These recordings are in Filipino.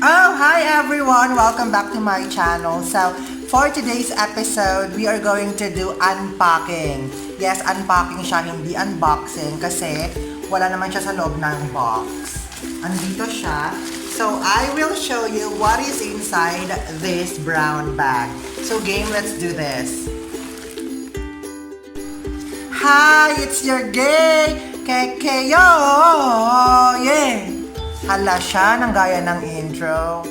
Oh, hi everyone! Welcome back to my channel. So, for today's episode, we are going to do unpacking. Yes, unpacking siya, hindi unboxing kasi wala naman siya sa loob ng box. Andito siya. So, I will show you what is inside this brown bag. So, game, let's do this. Hi, it's your gay kekeyomi! Hala siya, nang gaya ng intro.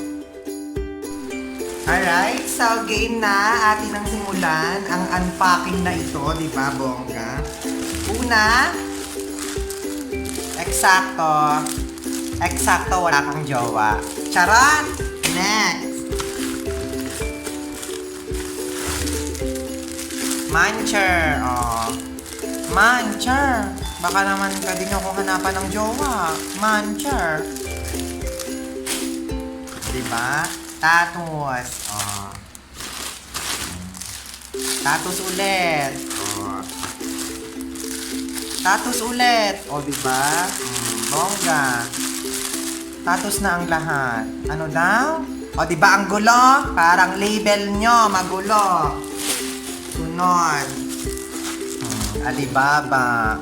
Alright, so game na atin ang simulan ang unpacking na ito, di ba, bongga? Una, eksakto, wala kang jowa. Charot! Next! Mancher, Mancher! Baka naman pwede nyo kung hanapan ng jowa. Mancher! Diba? Tatus. Tatus ulit. Tatus ulit. Diba? Bongga. Tatus na ang lahat. Ano daw? Diba ang gulo? Parang label nyo, magulo. Sunod. Alibaba.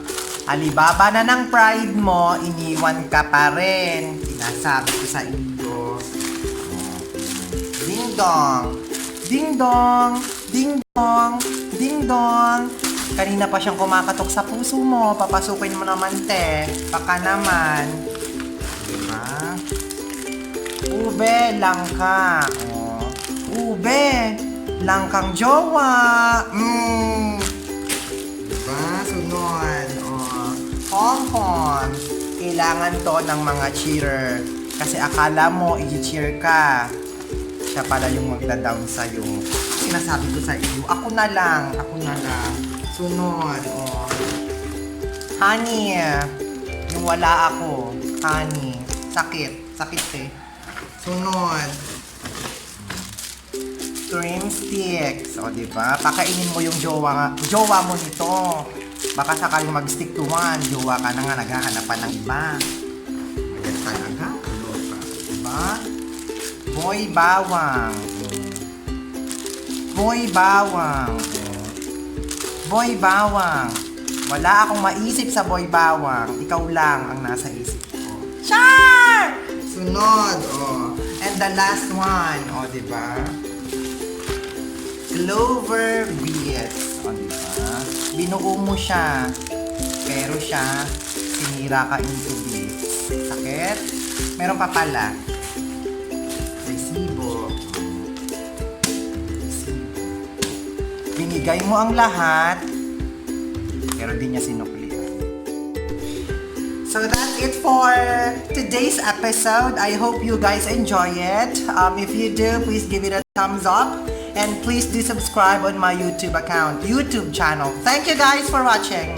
Alibaba na ng pride mo, iniwan ka pa rin. Sinasabi ko sa iyo. Ding dong! Ding dong! Ding dong! Ding dong! Kanina pa siyang kumakatok sa puso mo. Papasukin mo naman, te. Baka naman. Diba? Ube, langka. Ube, langkang jowa. Diba? Sunod. Hong-hong. Kailangan to ng mga cheerer. Kasi akala mo, i-cheer ka. Siya pala yung magda-down sa'yo. Sinasabi ko sa iyo, ako na lang. Sunod, honey. Yung wala ako. Honey. Sakit eh. Sunod. Cream sticks. Diba? Pakainin mo yung jowa mo nito. Baka sakaling mag-stick to one, jowa ka na nga, naghahanapan ng iba. Ayan talaga, diba? Boy bawang. Boy bawang. Boy bawang. Wala akong maisip sa boy bawang. Ikaw lang ang nasa isip ko. Char! Sunod, And the last one, diba? Clover beets. Diba? Binuo mo siya. Pero siya, sinira ka into beets. Sakit? Meron pa pala. Resibo. Binigay mo ang lahat, pero di niya sinukli. So that's it for today's episode. I hope you guys enjoy it. If you do, please give it a thumbs up. And please do subscribe on my YouTube channel. Thank you guys for watching.